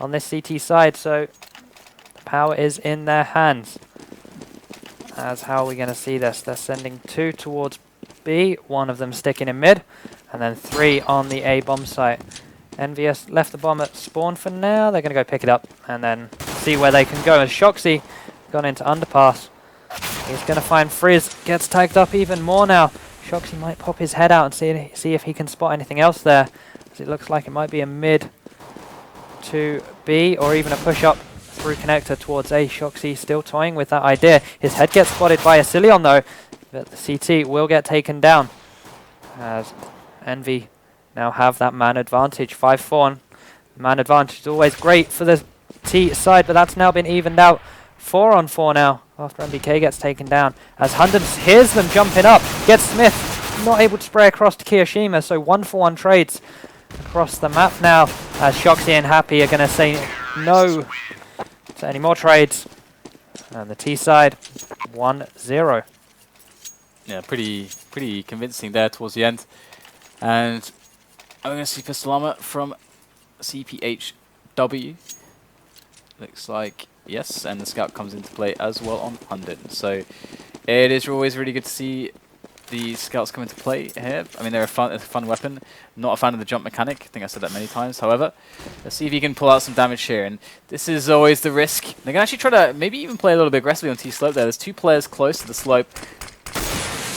on this CT side, so the power is in their hands. As how are we going to see this? They're sending 2 towards B, 1 of them sticking in mid, and then 3 on the A bomb site. EnVyUs left the bomb at spawn for now. They're going to go pick it up and then see where they can go. As Shoxy gone into underpass, he's going to find Frizz, gets tagged up even more now. Shoxy might pop his head out and see if he can spot anything else there, as it looks like it might be a mid to B or even a push up through connector towards A. Shoxy still toying with that idea. His head gets spotted by Asilion though, but the CT will get taken down as Envy now have that man advantage. 5-4. Man advantage is always great for the T side, but that's now been evened out. 4-on-4 now after MBK gets taken down. As Hunden hears them jumping up, gets Smith, not able to spray across to Kiyoshima, so 1-for-1 trades across the map now, as Shoxy and Happy are going to say no to any more trades. And the T side, 1-0. Yeah, pretty convincing there towards the end. And I'm going to see pistol armor from CPHW. Looks like yes, and the scout comes into play as well on Hunden. So it is always really good to see the scouts come into play here. I mean, they're a fun weapon. Not a fan of the jump mechanic. I think I said that many times. However, let's see if he can pull out some damage here. And this is always the risk. They can actually try to maybe even play a little bit aggressively on T slope there. There's 2 players close to the slope.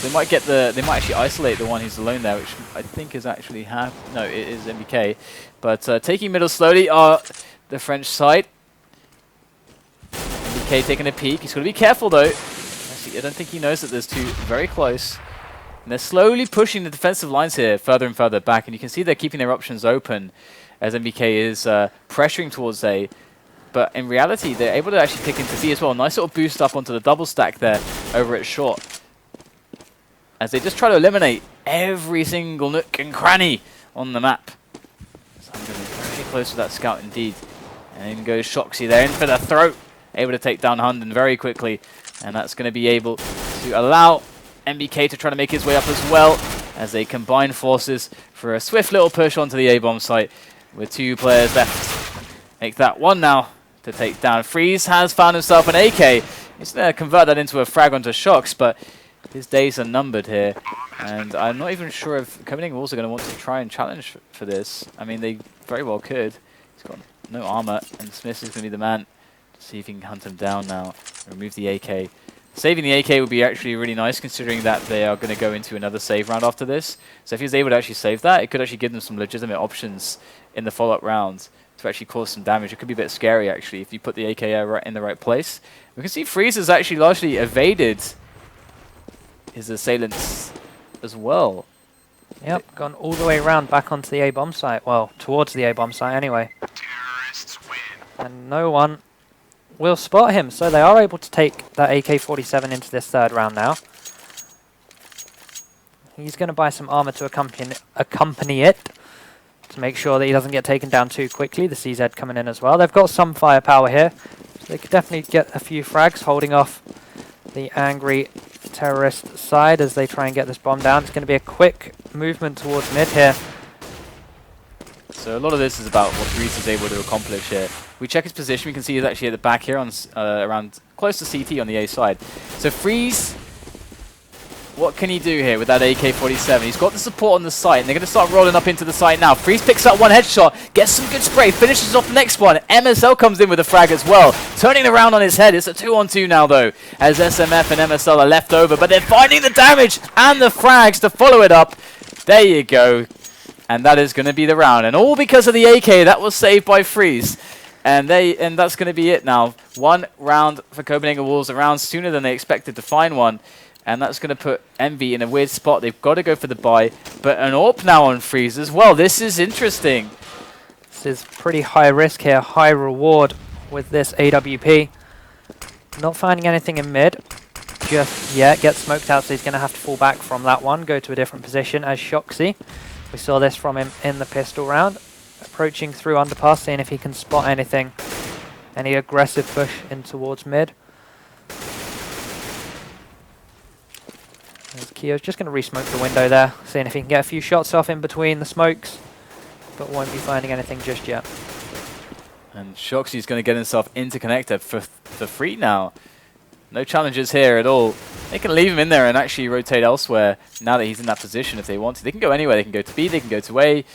They might get they might actually isolate the one who's alone there, which I think is actually no, it is MBK. But taking middle slowly are the French side. MBK taking a peek. He's got to be careful though. Actually, I don't think he knows that there's 2 very close. And they're slowly pushing the defensive lines here further and further back, and you can see they're keeping their options open as MBK is pressuring towards A. But in reality, they're able to actually pick into B as well. Nice little boost up onto the double stack there over at short, as they just try to eliminate every single nook and cranny on the map. So I'm going to be very close to that scout indeed. And in goes Shoxy there, in for the throat. Able to take down Hunden very quickly. And that's going to be able to allow MBK to try to make his way up as well, as they combine forces for a swift little push onto the A-bomb site with 2 players left. Make that 1 now to take down. Freeze has found himself an AK. He's going to convert that into a frag onto Shox, but his days are numbered here, and I'm not even sure if Copenhagen are also going to want to try and challenge for this. I mean, they very well could. He's got no armor, and Smith is going to be the man to see if he can hunt him down now. Remove the AK. Saving the AK would be actually really nice, considering that they are going to go into another save round after this. So if he's able to actually save that, it could actually give them some legitimate options in the follow-up rounds to actually cause some damage. It could be a bit scary, actually, if you put the AK in the right place. We can see Freeze has actually largely evaded his assailants as well. Yep, gone all the way around back onto the A-bomb site. Well, towards the A-bomb site anyway. And no one will spot him, so they are able to take that AK-47 into this 3rd round now. He's going to buy some armor to accompany it, to make sure that he doesn't get taken down too quickly. The CZ coming in as well. They've got some firepower here, so they could definitely get a few frags, holding off the angry terrorist side as they try and get this bomb down. It's going to be a quick movement towards mid here. So a lot of this is about what Freeze is able to accomplish here. We check his position, we can see he's actually at the back here on around close to CT on the A side. So Freeze, what can he do here with that AK-47? He's got the support on the site, and they're going to start rolling up into the site now. Freeze picks up 1 headshot, gets some good spray, finishes off the next one. MSL comes in with a frag as well, turning around on his head. It's a 2-on-2 now, though, as SMF and MSL are left over, but they're finding the damage and the frags to follow it up. There you go. And that is going to be the round. And all because of the AK that was saved by Freeze. And that's going to be it now. 1 round for Copenhagen Wolves, a round sooner than they expected to find one. And that's going to put Envy in a weird spot. They've got to go for the buy. But an AWP now on Freeze as well. This is interesting. This is pretty high risk here, high reward with this AWP. Not finding anything in mid just yet. Gets smoked out, so he's going to have to fall back from that one. Go to a different position as Shoxy. We saw this from him in the pistol round. Approaching through underpass, seeing if he can spot anything. Any aggressive push in towards mid. As Kio's just going to re-smoke the window there, seeing if he can get a few shots off in between the smokes, but won't be finding anything just yet. And Shoxy's going to get himself into connector for free now. No challenges here at all. They can leave him in there and actually rotate elsewhere now that he's in that position if they want to. They can go anywhere. They can go to B, they can go to A,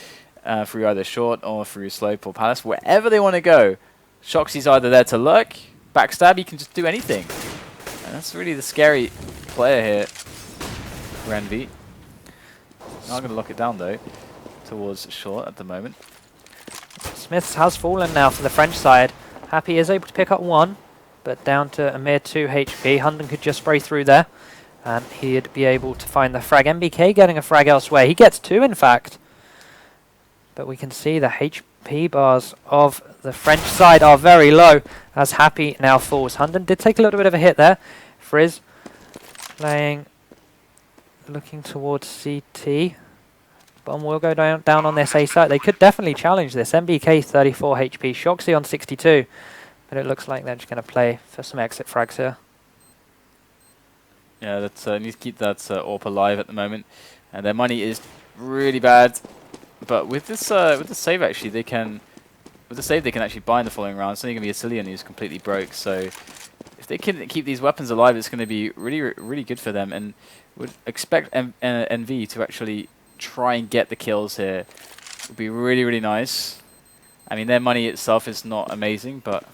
through either short or through slope or palace. Wherever they want to go. Shoxy's either there to lurk, backstab, he can just do anything. And that's really the scary player here for EnVy. Not going to lock it down though, towards short at the moment. Smiths has fallen now for the French side. Happy is able to pick up 1, but down to a mere 2 HP. Hunden could just spray through there, and he'd be able to find the frag. MBK getting a frag elsewhere. He gets 2, in fact. But we can see the HP bars of the French side are very low, as Happy now falls. Hunden did take a little bit of a hit there. Frizz playing, looking towards CT. Bomb will go down on this A site. They could definitely challenge this. MBK 34 HP, Shoxy on 62. But it looks like they're just going to play for some exit frags here. Yeah, that need to keep that AWP alive at the moment. And their money is really bad. But with this save actually they can actually buy in the following round. It's only going to be a Cillian who's completely broke. So if they can keep these weapons alive, it's going to be really good for them. And would expect EnVy to actually try and get the kills here. Would be really nice. I mean, their money itself is not amazing, but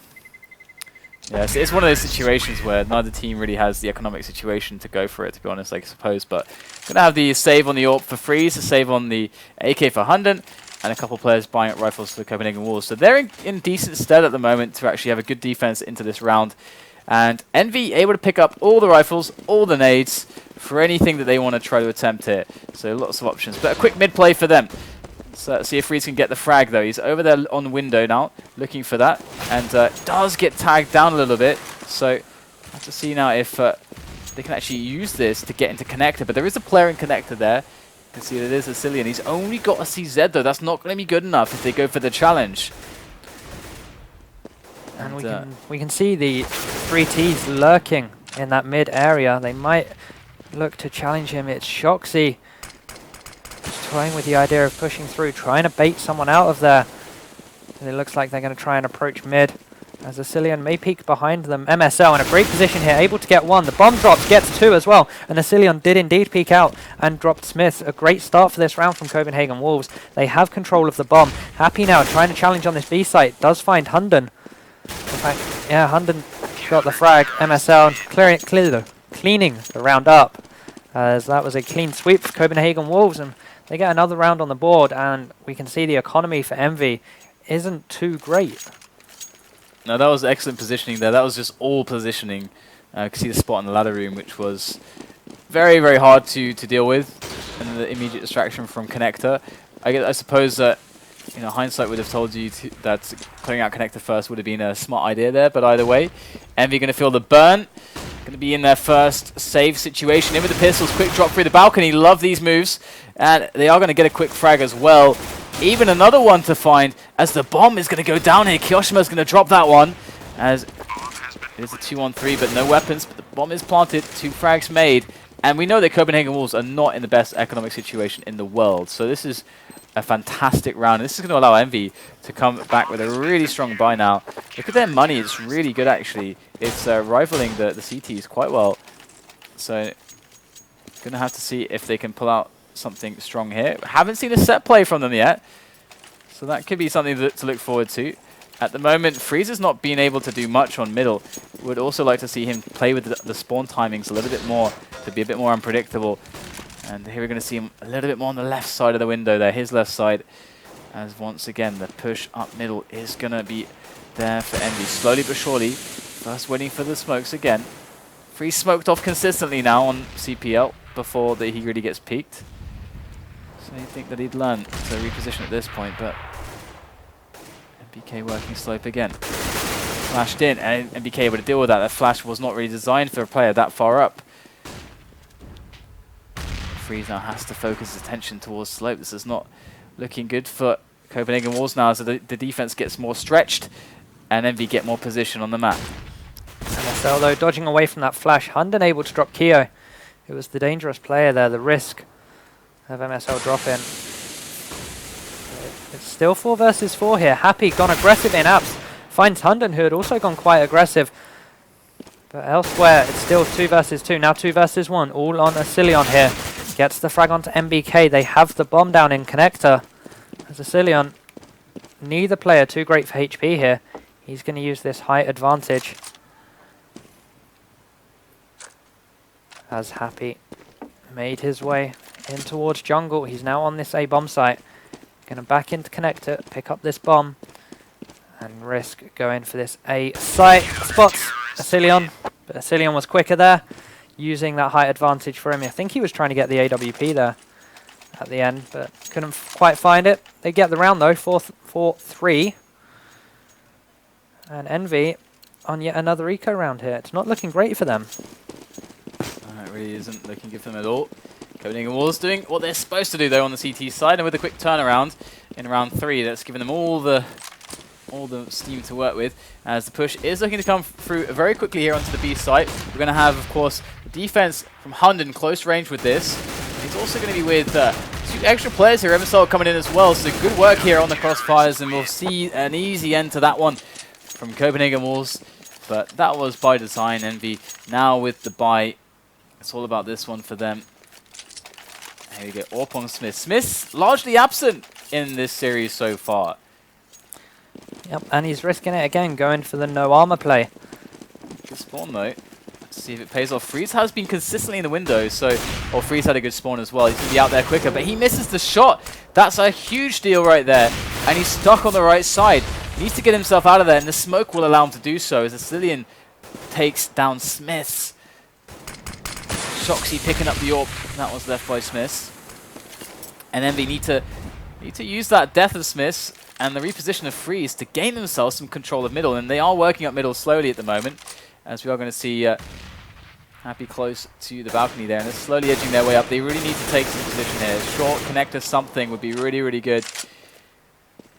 yeah, it's one of those situations where neither team really has the economic situation to go for it, to be honest, I suppose. But gonna have the save on the AWP for Freeze, a save on the AK for Hunden, and a couple players buying up rifles for the Copenhagen Wolves. So they're in decent stead at the moment to actually have a good defense into this round. And EnVy able to pick up all the rifles, all the nades, for anything that they want to try to attempt here. So lots of options. But a quick mid play for them. So see if Freeze can get the frag though. He's over there on the window now, looking for that. And does get tagged down a little bit. So have to see now if they can actually use this to get into connector. But there is a player in connector there. You can see that it is a Cillian. He's only got a CZ though. That's not going to be good enough if they go for the challenge. And we can see the 3Ts lurking in that mid area. They might look to challenge him. It's Shoxy toying with the idea of pushing through, trying to bait someone out of there. And it looks like they're going to try and approach mid, as the Cillian may peek behind them. MSL in a great position here, able to get 1. The bomb drops, gets 2 as well. And the Cillian did indeed peek out and dropped Smith. A great start for this round from Copenhagen Wolves. They have control of the bomb. Happy now trying to challenge on this B site. Does find Hunden. In fact, yeah, Hunden got the frag. MSL cleaning the round up, as that was a clean sweep for Copenhagen Wolves, and they get another round on the board. And we can see the economy for EnVy isn't too great. No, that was excellent positioning there. That was just all positioning. You can see the spot in the ladder room, which was very hard to deal with, and the immediate distraction from connector. I suppose that, you know, hindsight would have told you that clearing out connector first would have been a smart idea there, but either way, EnVy going to feel the burn. Going to be in their first save situation. In with the pistols, quick drop through the balcony. Love these moves. And they are going to get a quick frag as well. Even another one to find, as the bomb is going to go down here. Kiyoshima's going to drop that one, as it is a 2-on-3, but no weapons. But the bomb is planted, 2 frags made. And we know that Copenhagen Wolves are not in the best economic situation in the world. So this is a fantastic round. This is going to allow EnVy to come back with a really strong buy now. Look at their money. It's really good, actually. It's rivaling the CTs quite well. So going to have to see if they can pull out something strong here. Haven't seen a set play from them yet. So that could be something to look forward to. At the moment, Freeze has not been able to do much on middle. Would also like to see him play with the spawn timings a little bit more, to be a bit more unpredictable. And here we're going to see him a little bit more on the left side of the window there, his left side. As once again, the push up middle is going to be there for EnVy. Slowly but surely, first waiting for the smokes again. Freeze smoked off consistently now on CPL before he really gets peaked. So you think that he'd learn to reposition at this point, but MBK working slope again. Flashed in, and MBK able to deal with that. That flash was not really designed for a player that far up. Freeze now has to focus his attention towards slope. This is not looking good for Copenhagen Wolves now, as the defense gets more stretched and EnVy get more position on the map. MSL though dodging away from that flash. Hunden able to drop Keo. It was the dangerous player there, the risk of MSL drop in. It's still 4 versus 4 here. Happy gone aggressive in apps finds Hunden, who had also gone quite aggressive. But elsewhere, it's still 2 versus 2. Now 2 versus 1. All on Asilion here. Gets the frag onto MBK. They have the bomb down in connector. As Asilion, neither player too great for HP here. He's going to use this height advantage. As Happy made his way in towards jungle. He's now on this A bomb site. Going to back into connector, pick up this bomb, and risk going for this A site. Spots Asilion, but Asilion was quicker there, using that height advantage for him. I think he was trying to get the AWP there at the end, but couldn't quite find it. They get the round though, 4-3. And Envy on yet another eco round here. It's not looking great for them. It really isn't looking good for them at all. Copenhagen Wolves doing what they're supposed to do though on the CT side, and with a quick turnaround in round 3, that's given them all the steam to work with, as the push is looking to come through very quickly here onto the B site. We're going to have, of course, defense from Hunden close range with this. He's also going to be with 2 extra players here, EnVyUs coming in as well, so good work here on the crossfires, and we'll see an easy end to that one from Copenhagen Wolves. But that was by design. Envy now with the buy. It's all about this one for them. Here we go, Orpong Smith. Smith's largely absent in this series so far. Yep, and he's risking it again, going for the no armor play. Good spawn though. Let's see if it pays off. Freeze has been consistently in the window, so Freeze had a good spawn as well. He's going to be out there quicker, but he misses the shot. That's a huge deal right there. And he's stuck on the right side. He needs to get himself out of there, and the smoke will allow him to do so as Asilion takes down Smiths. Shoxy picking up the AWP. That was left by Smiths. And then they need to use that death of Smiths and the reposition of Freeze to gain themselves some control of middle, and they are working up middle slowly at the moment, as we are going to see Happy close to the balcony there, and they're slowly edging their way up. They really need to take some position here. Short connector something would be really, really good.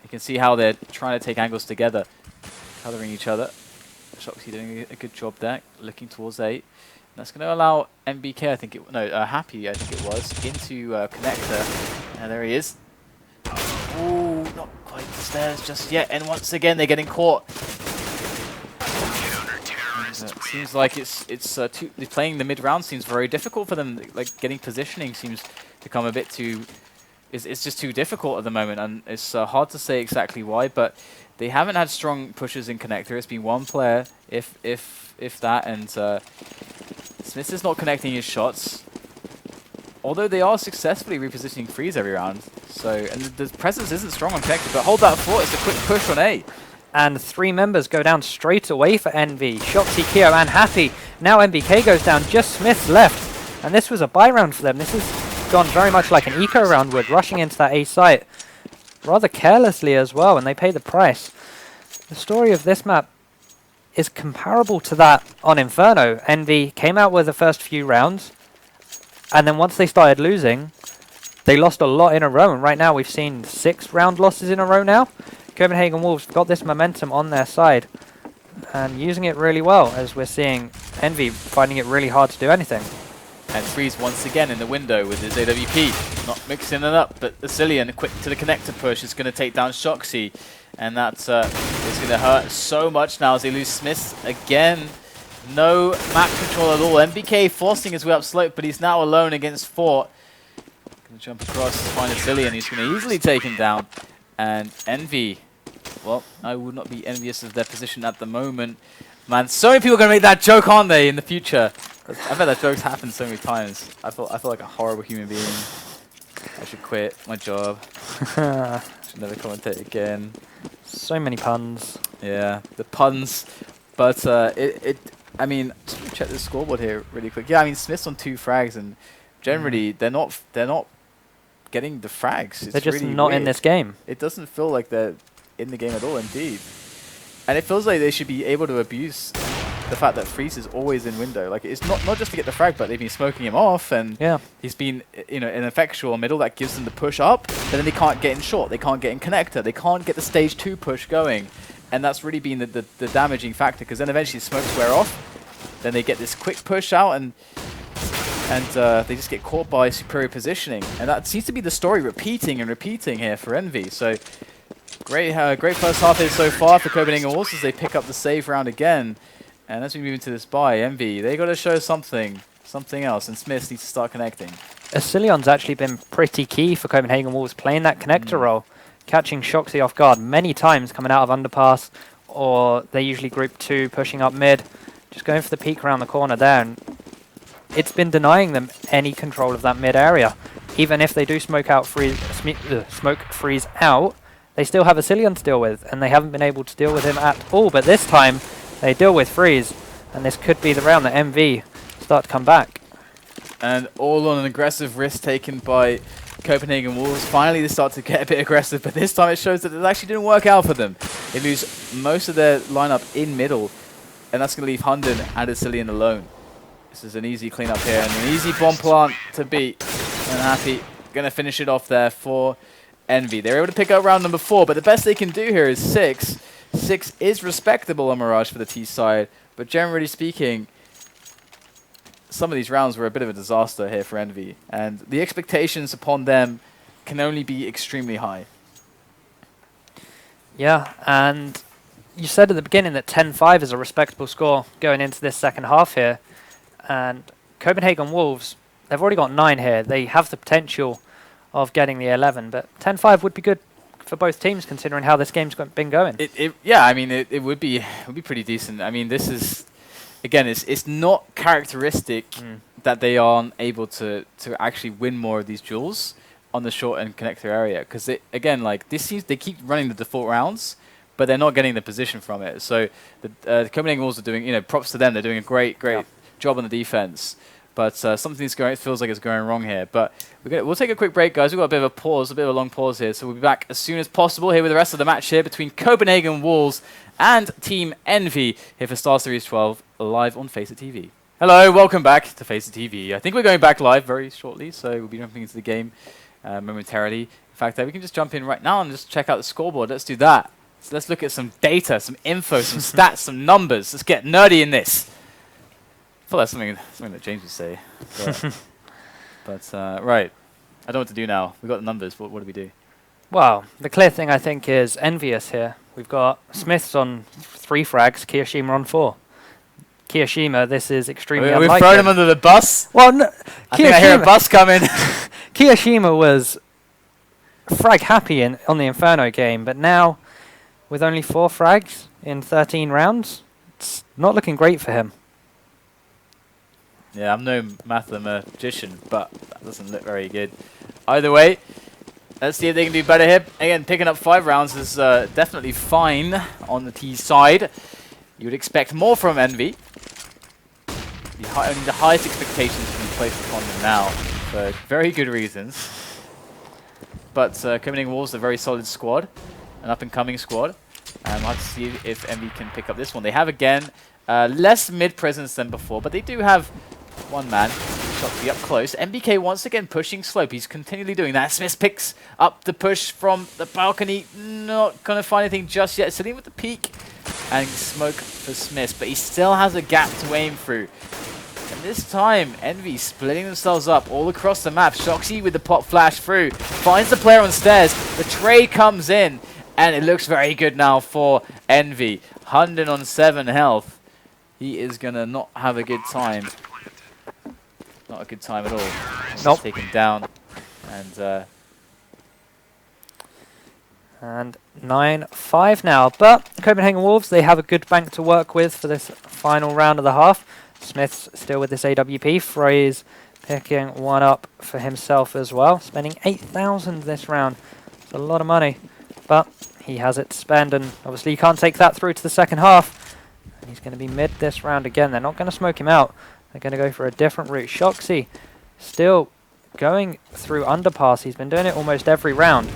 You can see how they're trying to take angles together, coloring each other. Shoxy doing a good job there, looking towards 8. That's going to allow MBK, Happy, I think it was, into connector. And there he is. Ooh, not quite the stairs just yet, and once again they're getting caught. It seems like playing the mid round seems very difficult for them. Like getting positioning seems to come a bit too. It's just too difficult at the moment, and it's hard to say exactly why. But they haven't had strong pushes in connector. It's been one player, if that, and Smith is not connecting his shots. Although they are successfully repositioning Freeze every round. So, and the presence isn't strong on connector, but hold that thought, it's a quick push on A. And 3 members go down straight away for Envy. Shoxy, Keo, and Happy. Now MBK goes down, just Smith's left. And this was a buy round for them. This has gone very much like an eco round would, rushing into that A site. Rather carelessly as well, and they pay the price. The story of this map is comparable to that on Inferno. Envy came out with the first few rounds, and then once they started losing, they lost a lot in a row, and right now we've seen 6 round losses in a row now. Copenhagen Wolves got this momentum on their side and using it really well, as we're seeing Envy finding it really hard to do anything. And Freeze once again in the window with his AWP, not mixing it up, but Asilion quick to the connector push is going to take down Shoxy, and that's it's going to hurt so much now as they lose Smith again. No map control at all. MBK forcing his way up slope, but he's now alone against Fort. Going to jump across to find Asilion, he's going to easily take him down. And Envy, well, I would not be envious of their position at the moment. Man, so many people are going to make that joke, aren't they, in the future? I bet that joke's happened so many times. I feel like a horrible human being. I should quit my job. Should never commentate again. So many puns. Yeah, the puns. But I mean, just check the scoreboard here really quick. Yeah, I mean, Smith's on 2 frags, and generally they're not getting the frags. It's they're just really not weird. in this game. It doesn't feel like they're in the game at all, indeed. And it feels like they should be able to abuse the fact that Freeze is always in window. Like, it's not just to get the frag, but they've been smoking him off, and he's been, you know, an effectual middle that gives them the push up, but then they can't get in short, they can't get in connector, they can't get the stage 2 push going. And that's really been the damaging factor, because then eventually smokes wear off, then they get this quick push out, and they just get caught by superior positioning. And that seems to be the story repeating and repeating here for Envy. So Great first half here so far for Copenhagen Wolves as they pick up the save round again. And as we move into this buy, Envy, they got to show something else, and Smith needs to start connecting. Asillion's actually been pretty key for Copenhagen Wolves, playing that connector role, catching Shoxy off guard many times coming out of underpass, or they usually group 2, pushing up mid, just going for the peek around the corner there, and it's been denying them any control of that mid area. Even if they do smoke freeze out, they still have Asilion to deal with, and they haven't been able to deal with him at all, but this time they deal with freeze, and this could be the round that MV start to come back. And all on an aggressive risk taken by Copenhagen Wolves. Finally, they start to get a bit aggressive, but this time it shows that it actually didn't work out for them. They lose most of their lineup in middle, and that's going to leave Hunden and Asilion alone. This is an easy cleanup here, and an easy bomb plant to beat. And Happy going to finish it off there for Envy. They're able to pick up round number 4, but the best they can do here is 6. 6 is respectable on Mirage for the T side, but generally speaking, some of these rounds were a bit of a disaster here for Envy, and the expectations upon them can only be extremely high. Yeah, and you said at the beginning that 10-5 is a respectable score going into this second half here, and Copenhagen Wolves, they've already got 9 here. They have the potential of getting the 11, but 10-5 would be good for both teams considering how this game's been going. Yeah, I mean, it would be pretty decent. I mean, this is, again, it's not characteristic that they aren't able to actually win more of these duels on the short end connector area, because again, like this seems they keep running the default rounds, but they're not getting the position from it. So the Copenhagen Wolves are doing, props to them. They're doing a great job on the defense. But something's going. It feels like it's going wrong here. But we'll take a quick break, guys. We've got a bit of a pause, a bit of a long pause here. So we'll be back as soon as possible here with the rest of the match here between Copenhagen Wolves and Team Envy here for Star Series 12 live on Faceit TV. Hello, welcome back to Faceit TV. I think we're going back live very shortly, so we'll be jumping into the game momentarily. In fact, we can just jump in right now and just check out the scoreboard. Let's do that. So let's look at some data, some info, some stats, some numbers. Let's get nerdy in this. I thought that's something that James would say. But right. I don't know what to do now. We've got the numbers. What do we do? Well, the clear thing, I think, is EnVyUs here. We've got Smiths on 3 frags, Kiyoshima on 4. Kiyoshima, this is extremely unlikely. We've thrown him under the bus? Well, no, I think I hear a bus coming. Kiyoshima was frag happy on the Inferno game, but now, with only 4 frags in 13 rounds, it's not looking great for him. Yeah, I'm no mathematician, but that doesn't look very good. Either way, let's see if they can do better here. Again, picking up 5 rounds is definitely fine on the T side. You would expect more from Envy. Only the highest expectations can be placed upon them now, for very good reasons. But Copenhagen Wolves are a very solid squad, an up-and-coming squad. I'll have to see if Envy can pick up this one. They have, again, less mid-presence than before, but they do have one man. Shot to be up close. MBK once again pushing slope. He's continually doing that. Smith picks up the push from the balcony. Not going to find anything just yet. Sitting with the peak and smoke for Smith, but he still has a gap to aim through. And this time, Envy splitting themselves up all across the map. Shoxy with the pop flash through. Finds the player on stairs. The trade comes in, and it looks very good now for Envy. Hunden on 7 health. He is going to not have a good time. Not a good time at all. Nope. Taken down. And 9-5 now. But Copenhagen Wolves, they have a good bank to work with for this final round of the half. Smith's still with this AWP. Frey's picking one up for himself as well. Spending 8,000 this round. It's a lot of money. But he has it to spend, and obviously you can't take that through to the second half. And he's going to be mid this round again. They're not going to smoke him out. They're going to go for a different route. Shoxy still going through underpass. He's been doing it almost every round.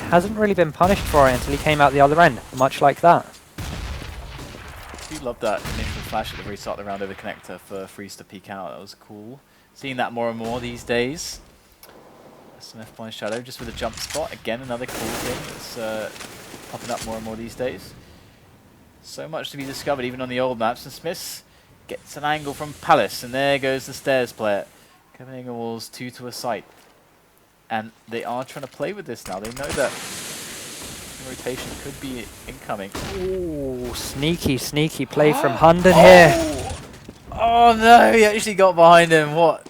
Hasn't really been punished for it until he came out the other end, much like that. I do love that initial flash at the very start of the round over connector for Freeze to peek out. That was cool. Seeing that more and more these days. Smith point shadow just with a jump spot. Again, another cool thing that's popping up more and more these days. So much to be discovered even on the old maps. And Smith gets an angle from Palace, and there goes the stairs player. Copenhagen Wolves 2 to a site. And they are trying to play with this now. They know that rotation could be incoming. Ooh, sneaky, sneaky play from Hunden here. Oh no, he actually got behind him. What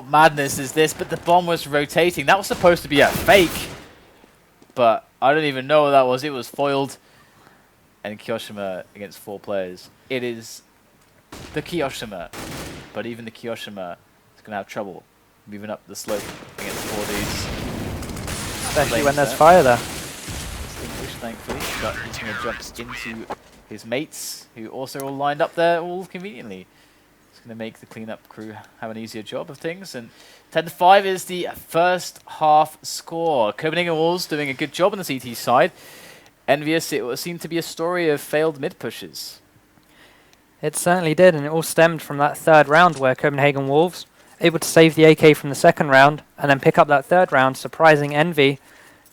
madness is this? But the bomb was rotating. That was supposed to be a fake. But I don't even know what that was. It was foiled. And Kiyoshima against 4 players. It is the Kiyoshima. But even the Kiyoshima is going to have trouble moving up the slope against 4 dudes. Especially when there's fire there. Distinguished, thankfully. But he's going to jump into his mates, who also all lined up there all conveniently. It's going to make the cleanup crew have an easier job of things. And 10-5 is the first half score. Copenhagen Wolves doing a good job on the CT side. EnVyUs, it seemed to be a story of failed mid pushes. It certainly did, and it all stemmed from that third round where Copenhagen Wolves able to save the AK from the second round and then pick up that third round, surprising Envy,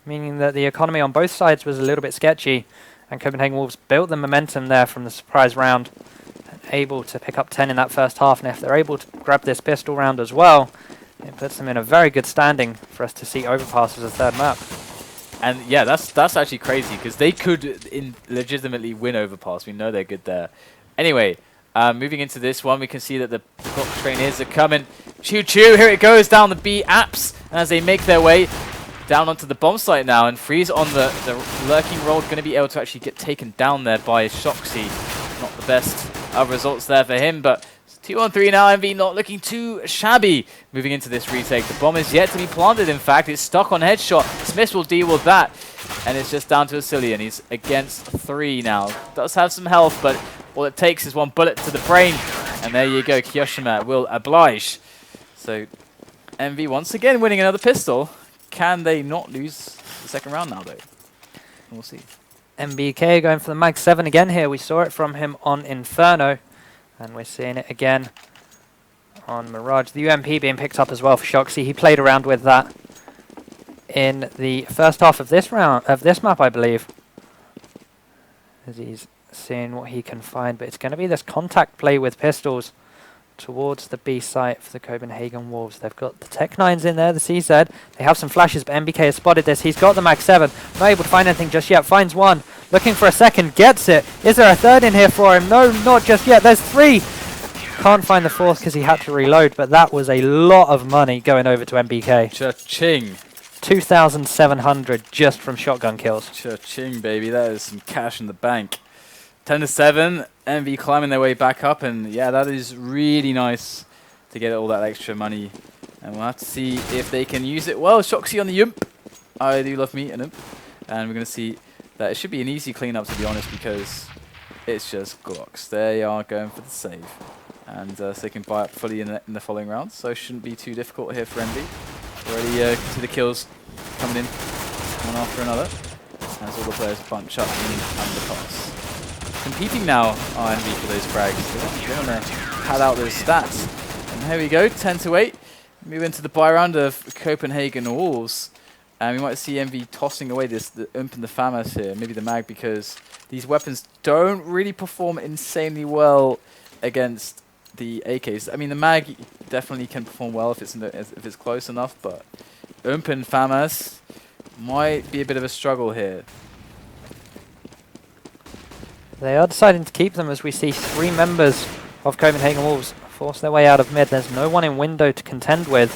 meaning that the economy on both sides was a little bit sketchy, and Copenhagen Wolves built the momentum there from the surprise round, and able to pick up 10 in that first half, and if they're able to grab this pistol round as well, it puts them in a very good standing for us to see Overpass as a third map. And yeah, that's actually crazy, because they could legitimately win Overpass. We know they're good there. Anyway, moving into this one, we can see that the clock trainers are coming. Choo-choo, here it goes down the B apps. And as they make their way down onto the bomb site now, and Freeze on the lurking roll, going to be able to actually get taken down there by Shoxy. Not the best of results there for him, but 2-on-3 now. Envy not looking too shabby moving into this retake. The bomb is yet to be planted, in fact. It's stuck on headshot. Smith will deal with that. And it's just down to Asilian. He's against 3 now. Does have some health, but all it takes is one bullet to the brain. And there you go. Kiyoshima will oblige. So Envy once again winning another pistol. Can they not lose the second round now, though? We'll see. MBK going for the Mag 7 again here. We saw it from him on Inferno. And we're seeing it again on Mirage. The UMP being picked up as well for Shoxy. He played around with that in the first half of this round, of this map, I believe. As he's seeing what he can find. But it's going to be this contact play with pistols towards the B site for the Copenhagen Wolves. They've got the Tech 9s in there, the CZ. They have some flashes, but MBK has spotted this. He's got the Mag 7. Not able to find anything just yet. Finds one. Looking for a second. Gets it. Is there a third in here for him? No, not just yet. There's 3. Can't find the 4th because he had to reload, but that was a lot of money going over to MBK. Cha-ching. 2,700 just from shotgun kills. Cha-ching, baby. That is some cash in the bank. 10-7. Envy climbing their way back up, and yeah, that is really nice to get all that extra money. And we'll have to see if they can use it well. Shoxy on the Yump. I do love me an Imp. And we're going to see that it should be an easy cleanup, to be honest, because it's just Glocks. They are going for the save. And so they can buy up fully in the following round, so it shouldn't be too difficult here for Envy. Already can see the kills coming in one after another as all the players bunch up in underpass. Competing now are Envy for those frags. They want to pad out those stats. And here we go, 10-8. Move into the buy round of Copenhagen Wolves. And we might see Envy tossing away the Ump and the FAMAS here, maybe the Mag, because these weapons don't really perform insanely well against the AKs. I mean, the Mag definitely can perform well if it's close enough, but Ump and FAMAS might be a bit of a struggle here. They are deciding to keep them as we see 3 members of Copenhagen Wolves force their way out of mid. There's no one in window to contend with.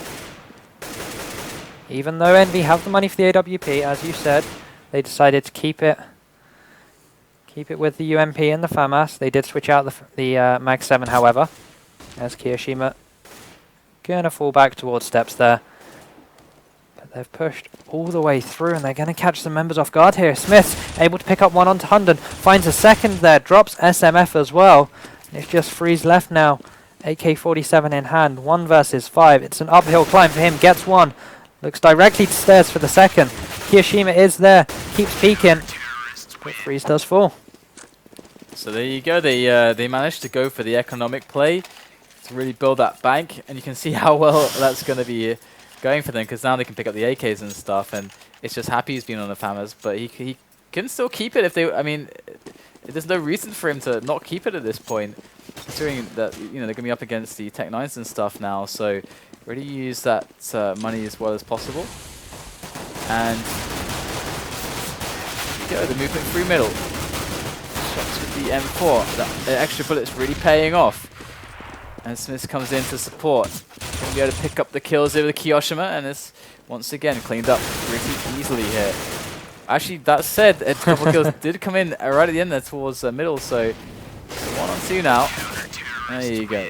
Even though Envy have the money for the AWP, as you said, they decided to keep it with the UMP and the FAMAS. They did switch out the Mag 7, however, as Kiyoshima gonna fall back towards steps there. But they've pushed all the way through, and they're going to catch some members off guard here. Smith able to pick up one onto Hunden, finds a second there, drops SMF as well. And it's just Freeze left now. AK-47 in hand, 1 versus 5. It's an uphill climb for him, gets one. Looks directly to stairs for the second. Kiyoshima is there, keeps peeking, but Freeze does fall. So there you go, they managed to go for the economic play to really build that bank, and you can see how well that's going to be going for them, because now they can pick up the AKs and stuff, and it's just happy he's been on the FAMAS, but he can still keep it if they, I mean, there's no reason for him to not keep it at this point, considering that, you know, they're going to be up against the Tech 9s and stuff now, so really use that money as well as possible. And go. The movement through middle. Shots with the M4. That extra bullet's really paying off. And Smith comes in to support. Going to be able to pick up the kills over the Kiyoshima, and it's once again cleaned up pretty easily here. Actually, that said, a couple kills did come in right at the end there towards middle, so 1 on 2 now. There you go.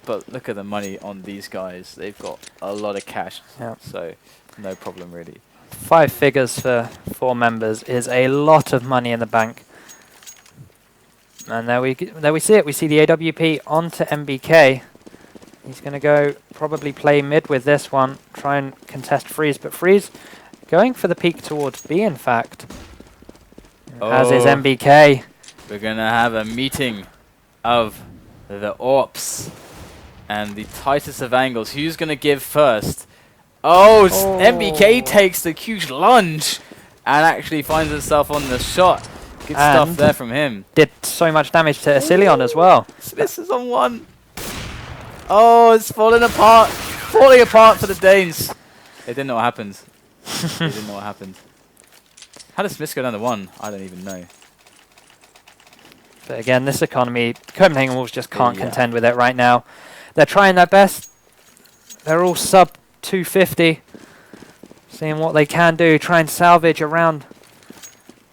But look at the money on these guys. They've got a lot of cash, so no problem really. 5 figures for 4 members is a lot of money in the bank. And there we see it. We see the AWP onto MBK. He's going to go probably play mid with this one, try and contest Freeze, but Freeze going for the peek towards B, in fact. As is MBK. We're going to have a meeting of the AWPs and the tightest of angles. Who's going to give first? MBK takes the huge lunge and actually finds himself on the shot. Good stuff there from him. Did so much damage to Asilion as well. Smith is on 1. Oh, it's falling apart. Falling apart for the Danes. They didn't know what happened. They didn't know what happened. How did Smith go down to 1? I don't even know. But again, this economy, Copenhagen Wolves just can't contend with it right now. They're trying their best. They're all sub 250. Seeing what they can do. Try and salvage around.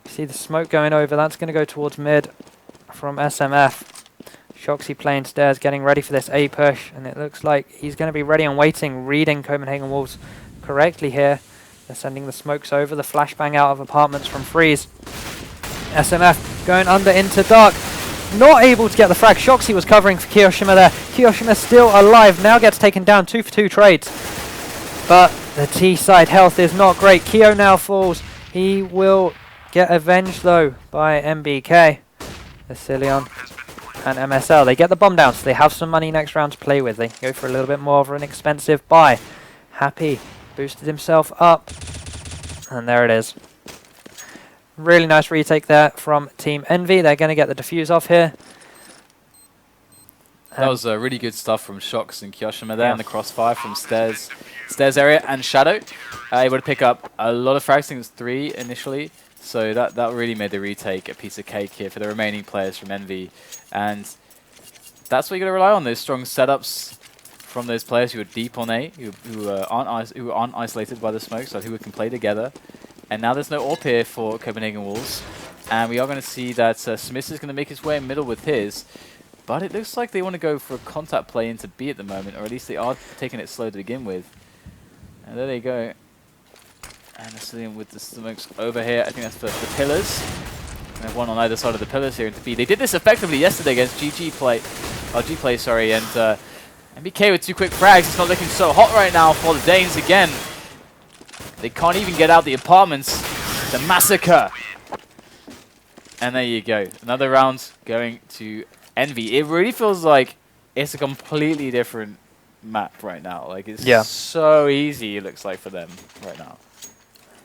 See the smoke going over. That's going to go towards mid from SMF. Shoxy playing stairs, getting ready for this A push. And it looks like he's going to be ready and waiting, reading Copenhagen Wolves correctly here. They're sending the smokes over. The flashbang out of apartments from Freeze. SMF going under into dark. Not able to get the frag. Shoxy was covering for Kiyoshima there. Kiyoshima still alive. Now gets taken down. 2 for 2 trades. But the T side health is not great. Kyo now falls. He will get avenged though by MBK, Asilion, and MSL. They get the bomb down, so they have some money next round to play with. They go for a little bit more of an expensive buy. Happy boosted himself up, and there it is. Really nice retake there from Team Envy. They're going to get the defuse off here. That was really good stuff from Shox and Kiyoshima there, and the crossfire from stairs area and Shadow. Able to pick up a lot of frags. I think it was 3 initially. So that really made the retake a piece of cake here for the remaining players from Envy. And that's what you're going to rely on, those strong setups from those players who are deep on A, who aren't isolated by the smoke, so who can play together. And now there's no AWP here for Copenhagen Wolves. And we are going to see that Smith is going to make his way in middle with his. But it looks like they want to go for a contact play into B at the moment, or at least they are taking it slow to begin with. And there they go. And Asilion with the smokes over here. I think that's for the pillars. And they have 1 on either side of the pillars here into B. They did this effectively yesterday against G-Play, sorry, and MBK with 2 quick frags. It's not looking so hot right now for the Danes again. They can't even get out the apartments. The massacre. And there you go. Another round going to Envy. It really feels like it's a completely different map right now. Like it's so easy, it looks like, for them right now.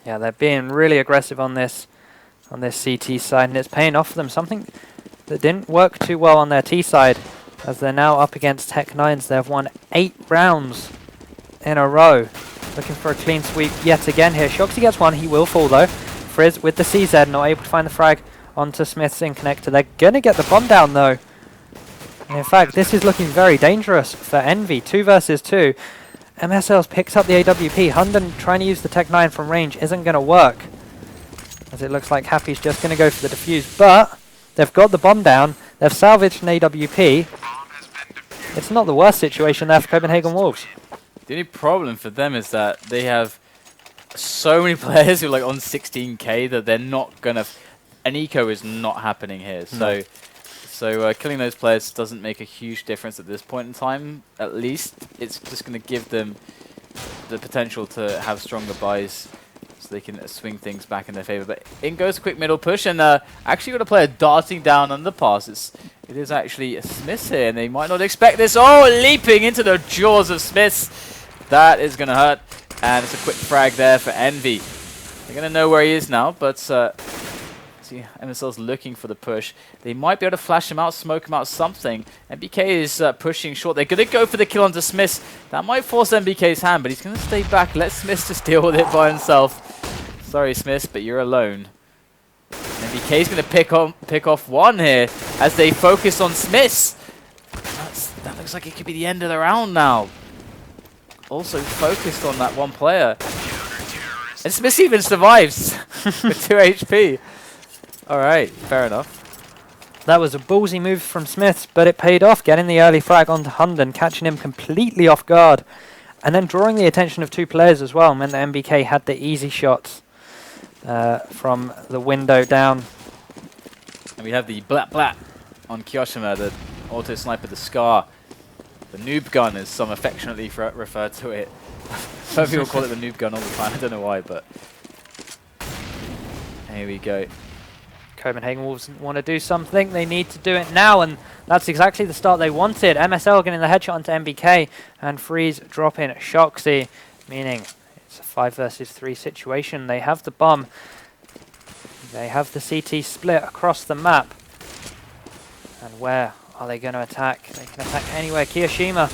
Yeah, they're being really aggressive on this CT side, and it's paying off for them. Something that didn't work too well on their T side, as they're now up against Tech 9s. They've won 8 rounds in a row. Looking for a clean sweep yet again here. Shoxy gets 1. He will fall though. Frizz with the CZ, not able to find the frag onto Smith's in connector. They're going to get the bomb down though. And in fact, this is looking very dangerous for Envy. 2 versus 2. MSL's picked up the AWP. Hunden trying to use the Tech 9 from range isn't going to work, as it looks like Happy's just going to go for the defuse. But they've got the bomb down. They've salvaged an AWP. It's not the worst situation there for Copenhagen Wolves. The only problem for them is that they have so many players who are like on 16k that they're not going to... An eco is not happening here. So killing those players doesn't make a huge difference at this point in time, at least. It's just going to give them the potential to have stronger buys so they can swing things back in their favor. But in goes a quick middle push, and actually got a player darting down on the pass. It is actually Smith here, and they might not expect this. Oh, leaping into the jaws of Smith. That is going to hurt, and it's a quick frag there for Envy. They're going to know where he is now, but... see, MSL's looking for the push. They might be able to flash him out, smoke him out, something. MBK is pushing short. They're going to go for the kill onto Smith. That might force MBK's hand, but he's going to stay back. Let Smith just deal with it by himself. Sorry, Smith, but you're alone. MBK's going to pick off one here as they focus on Smiths. That looks like it could be the end of the round now. Also focused on that one player. And Smiths even survives with 2 HP. Alright, fair enough. That was a ballsy move from Smiths, but it paid off, getting the early frag onto Hunden, catching him completely off guard. And then drawing the attention of 2 players as well, meant that MBK had the easy shots from the window down. And we have the blat blat on Kiyoshima, the auto sniper, the Scar. The noob gun, as some affectionately refer to it. Some people call it the noob gun all the time, I don't know why, but here we go. Copenhagen Wolves want to do something, they need to do it now, and that's exactly the start they wanted. MSL getting the headshot onto MBK, and Freeze dropping Shoxy, meaning it's a 5 versus 3 situation. They have the bomb, they have the CT split across the map, and where are they going to attack? They can attack anywhere. Kiyoshima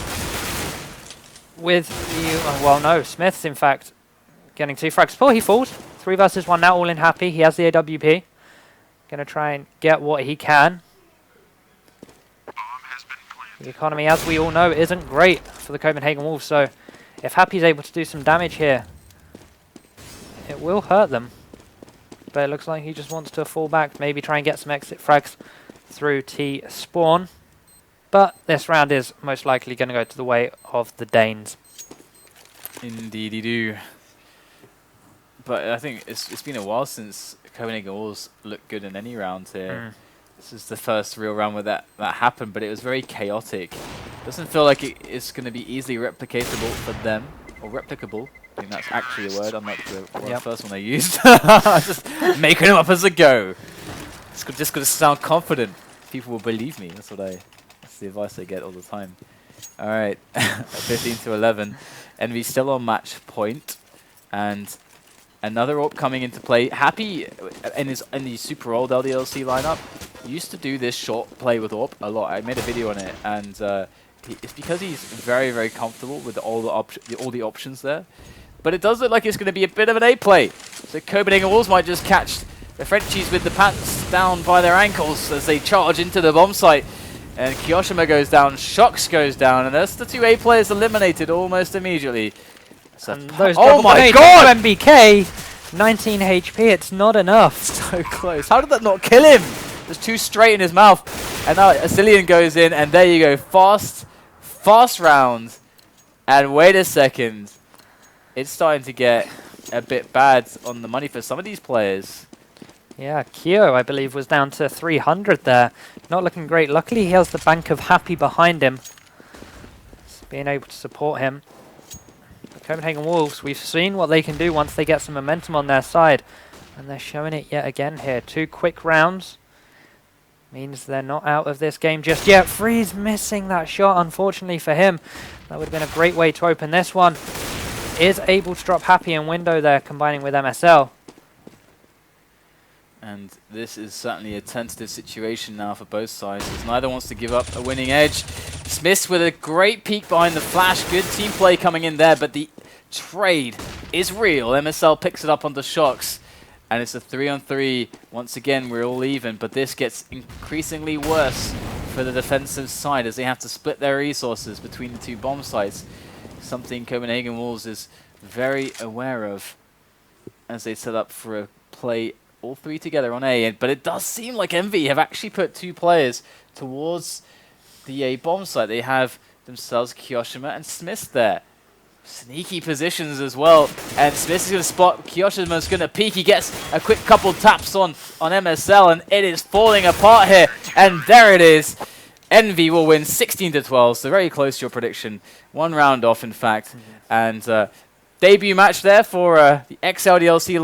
with the, well no, Smiths in fact getting 2 frags. Oh, he falls. 3 versus 1 now, all in happy. He has the AWP. Going to try and get what he can. The economy, as we all know, isn't great for the Copenhagen Wolves, so if Happy's able to do some damage here, it will hurt them. But it looks like he just wants to fall back, maybe try and get some exit frags through T-Spawn. But this round is most likely going to go to the way of the Danes. Indeedy do. But I think it's been a while since Copenhagen Wolves looked good in any round here. This is the first real round where that happened, but it was very chaotic. Doesn't feel like it's going to be easily replicatable for them, or replicable. I think that's actually a word, unlike the first one they used. Just making them up as I go. It's just going to sound confident. People will believe me. That's the advice I get all the time. All right, 15 to 11. Envy still on match point, and another AWP coming into play. Happy in the super old LDLC lineup used to do this short play with AWP a lot. I made a video on it, and it's because he's very, very comfortable with all the options there. But it does look like it's going to be a bit of an A play. So Copenhagen Wolves might just catch the Frenchies with the pants down by their ankles as they charge into the bomb site. And Kiyoshima goes down, Shox goes down, and that's the 2 A players eliminated almost immediately. Oh my god! MBK, 19 HP, it's not enough. So close. How did that not kill him? There's 2 straight in his mouth. And now Asilian goes in, and there you go. Fast round. And wait a second. It's starting to get a bit bad on the money for some of these players. Yeah, Kyo, I believe, was down to 300 there. Not looking great. Luckily, he has the bank of Happy behind him, being able to support him. The Copenhagen Wolves, we've seen what they can do once they get some momentum on their side. And they're showing it yet again here. 2 quick rounds means they're not out of this game just yet. Freeze missing that shot, unfortunately for him. That would have been a great way to open this one. Is able to drop Happy and Window there, combining with MSL. And this is certainly a tentative situation now for both sides, as neither wants to give up a winning edge. Smiths with a great peek behind the flash. Good team play coming in there, but the trade is real. MSL picks it up onto Shox, and it's a 3-on-3. Once again, we're all even, but this gets increasingly worse for the defensive side as they have to split their resources between the 2 bomb sites. Something Copenhagen Wolves is very aware of as they set up for a play all 3 together on A. But it does seem like Envy have actually put 2 players towards the A bomb site. They have themselves Kiyoshima and Smith there. Sneaky positions as well. And Smith is going to spot. Kiyoshima's going to peek. He gets a quick couple taps on MSL, and it is falling apart here. And there it is. Envy will win 16 to 12, so very close to your prediction. 1 round off, in fact. And debut match there for the XLDLC